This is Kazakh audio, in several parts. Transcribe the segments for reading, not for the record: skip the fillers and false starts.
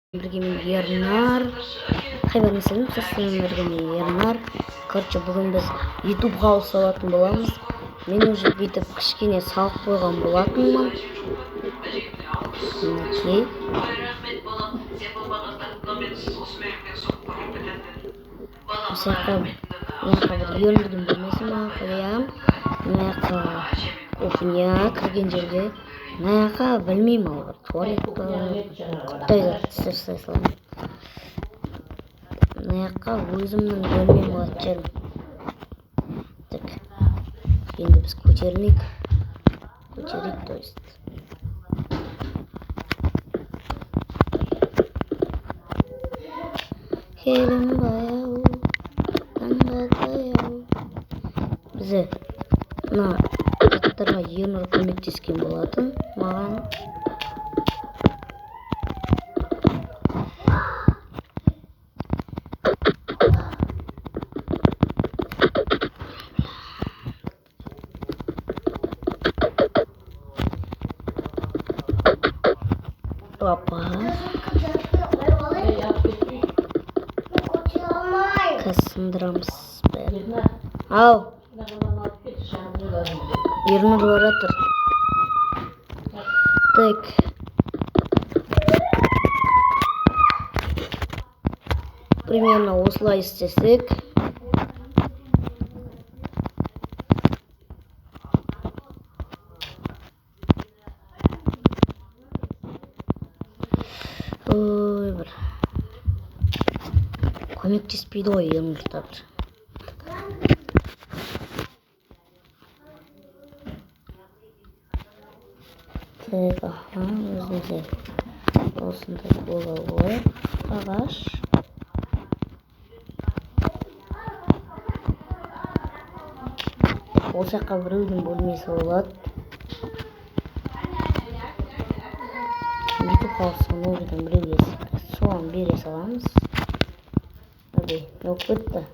Бірге мен Ернар. Қайбарыңыз сәлем, сіздермен бірге мен Ернар. Короче, бүгін біз ютубқа салатын боламыз. Мен уже бүйтіп кішкене салып қойған болатынмын. Мінекей. Мысалға бір еріндігін білмесін маған қоям. Мынақа кухня кірген жерде. Мынақа білмеймін ал бір туалет құттай зат істеп сай саламын. Мынақа өзімнің бөлмем болатын жерім. Так, енді біз көтерейік, то есть. Келін баяу, таңдатаяу. Бізде мына заттарға Ернар көмектескен болатын маған. Опа. Сындырамыз бәрін. Ау! Ернар баратыр. Так. Примерно осылай істесек. Ой, бір. Көмектеспейді ғой Ернар. Так, аха, өзімізде осындай бола ғой, ағаш. Ол жаққа біреудің бөлмесі болады. Бүйтіп қалсын, ол жерден біреуге соған бере саламыз. Әбей, жоқ бітті.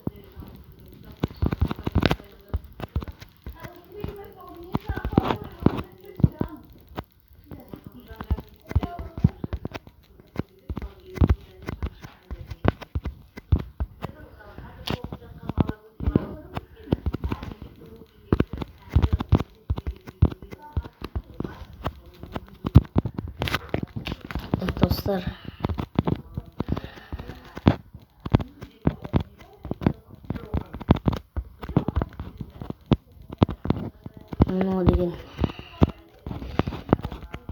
Достар, мынау деген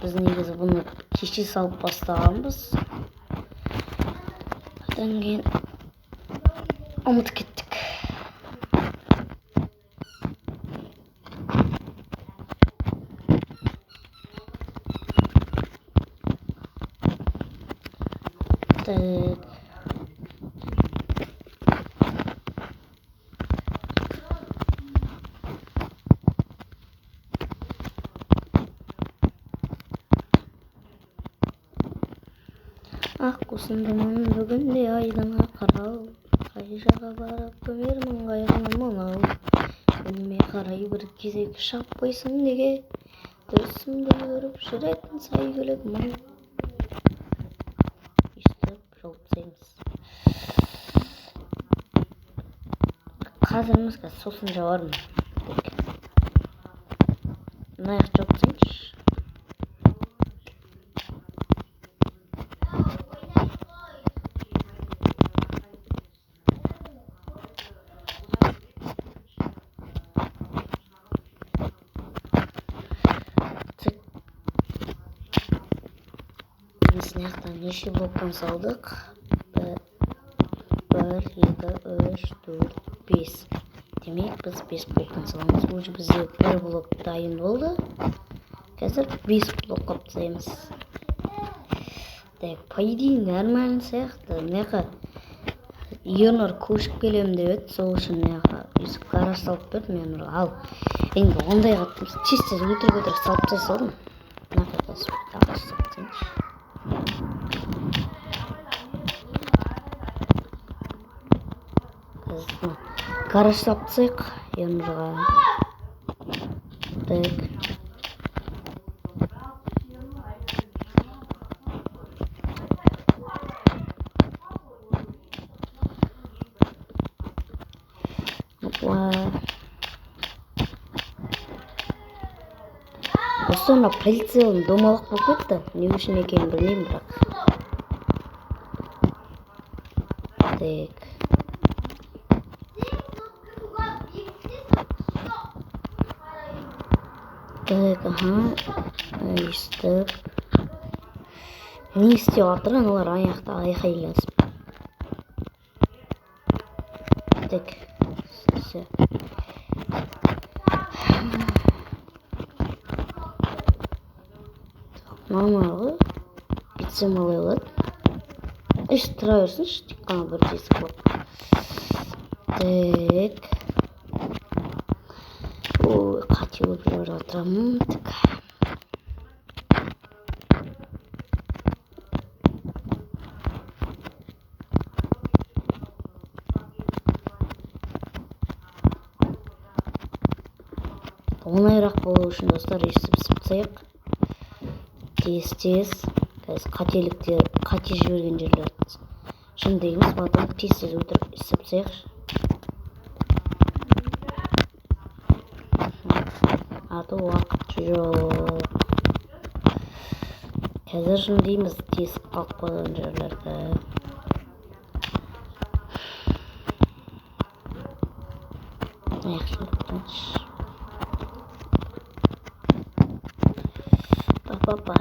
біз негізі бұны кеше салып бастағанбыз. Одан кейін ұмытып кеттік. Так. Ақ құсындымын бүгінде айдыңа қарау, қай жаққа барып көмермін қайғыны мынау. Күніме қарай бір кезек шап қойсын неге, төсімді көріп жүретін сәйгүлік мұң. Үстіп жауып тастаймыз. Қазір мысқа сосын жауармын. Мынаяқ жауып тастайыншы. Мынаяқтан неше блоктан салдық? 1, 2, 3, 4, 5. Демек біз 5 блоктан саламыз. Уже бізде 1 блок дайын болды. Қазір 5 блок қап тастаймыз. Так, по идее нормально сияқты. Мынақа Ернар көшіп келем деп еді, сол үшін мынақа өйстіп гараж салып берді мен ұрға. Ал енді ондайға тез өтірік салып тастай салдым. Мынақа қазір ағаш салып тастайыншы. Гараж салып тастайық Ернарға. Так. Sonra politsiya домалақ болып кетті. Не үшін екенін білмеймін бірақ. Өйстіп. Не істеп жатыр аналар аяқта айқайласып. Все. Нормалы. Бітсем алай олады. Іш тұра берсінші, тек қана бір тесік болып. Қате болып жүріп отырамын. Оңайырақ болу үшін достар естіп сыпсайық. Тез. Қателіктер, қате жіберген жерлерді шындаймыз, батыр тез өтіріп сыпсайық. Аты уақыт жоқ. Қазір шындаймыз тез қалып қалған жерлерді. Па-па-па.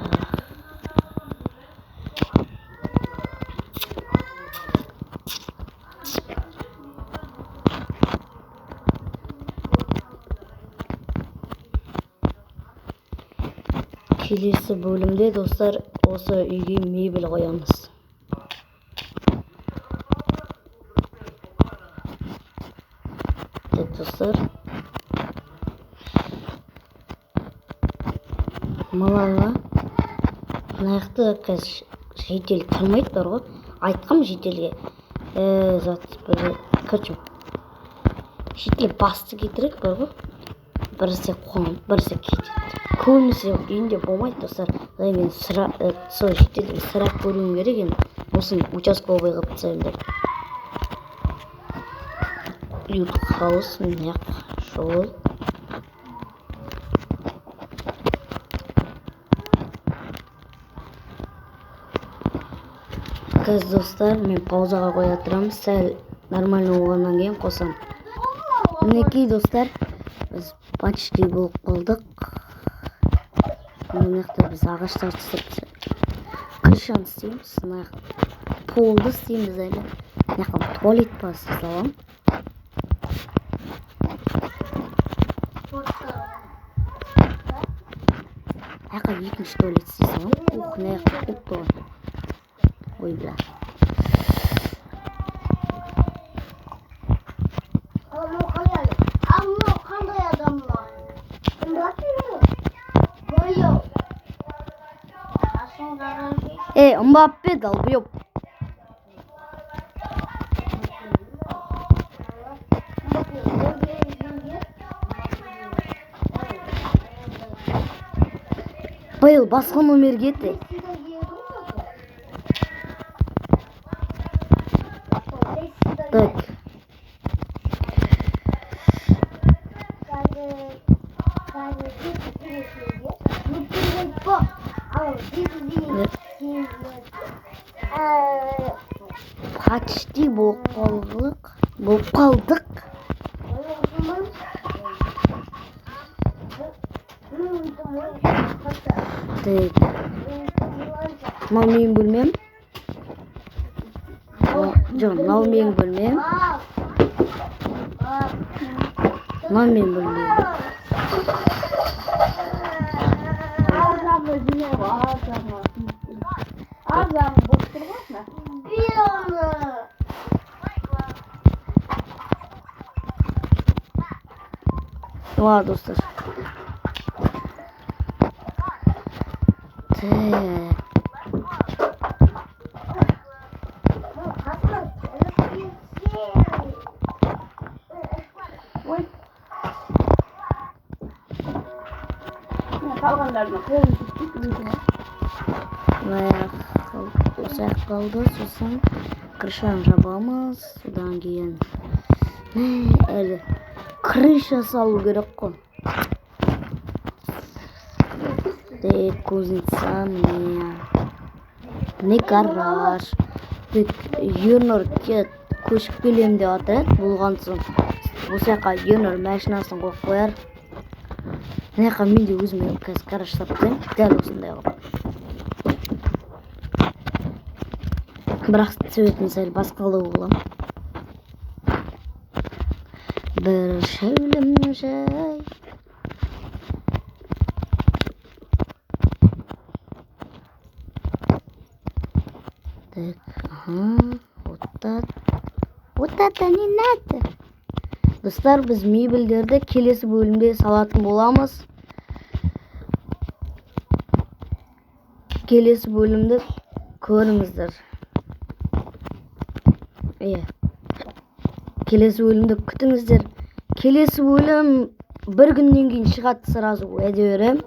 Келесі бөлімде достар осы үйге мебель қоямыз. Достар. Малала. Мынақты қазір жедел тұрмайды бар ғой. Айтқам жеделге. Көчім. Жедел басты кетірек бар ғой. Бірісі қоңып, бірісі кетеді. Көбінесе үйінде болмайды достар. Мен сол жеделден сырақ көруім керек енді. Осыны участковый қылып тастаймын деп. Хаус мынаяқ жол. Қазір достар, мен паузаға қоя тұрамын. Сәл нормально болғаннан кейін қосам. Мінекей достар, біз почти болып қалдық. Мынаяқта біз ағаштарды істеп крышаны істейміз. Полды істейміз әлі. Мынаяққа туалет бар салам. Мынаяққа екінші туалет істейсің. Мынаяқта көп туалет. Ой, бля. Қандай адамlar? Мбаппе долбёб. Биыл басқа номер кетті. Так. Почти болып қалдық. Мынау менің бөлмем. Жоқ, мынау менің бөлмем. Мынау менің бөлмем. Ладно, достар. Қалғандарына қолын түспейді. Осақ қалды, сосын крышаны жабамыз, содан кейін әлі крыша салу керек қой. Так, кузница мне гараж. Так, Юнор кет көшіп келем деп атыр. Болған соң осы жаққа Юнор машинасын қойып қояр. Мына жаққа мен де өзіме қазір гараж таптым. Дәл осындай қылып. Бірақ цветін сәл басқалау боламын. Bir şevlim şey. Так, ага, вот это не надо. Достар, біз мебельдерді келесі бөлімде салатын боламыз. Келесі бөлімді көріңіздер. Келесі бөлімді күтіңіздер. Келесі бөлім бір күннен кейін шығады, сразу уәде берем.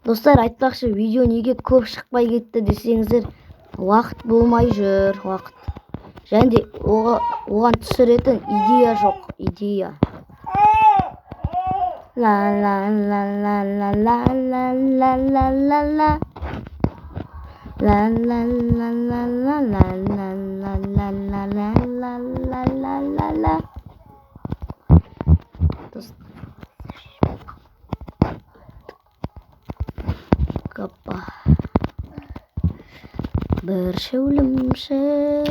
Достар, айтпақшы, видео неге көп шықпай кетті десеңіздер, уақыт болмай жүр, уақыт. Және де оған түсіретін идея жоқ, идея. La la la la la la la la la la la. La la la la la la la la la la la la la la la. Kapa. Bir şevlim şey.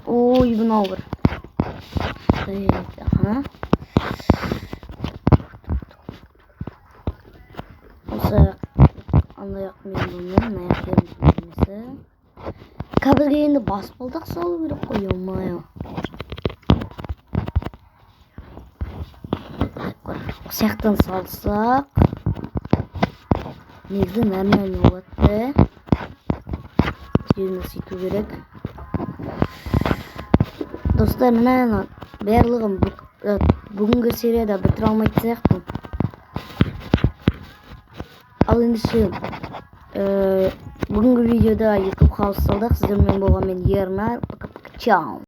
Ой, мынау бір. Ага. Осы андаяқ мен бұнымен аяқ ерімесі. Кәбізге енді баспалдақ салу керек қой, омайы. Сияқтан салсақ негізі нормально болады. Жеріне сөйту керек. Достар, мына барлығын бүгінгі серияда бітіре алмайтын сияқтымын. Ал ендеше бүгінгі видеода YouTube қалыс салдық. Сіздермен болған мен Ернар. Чао.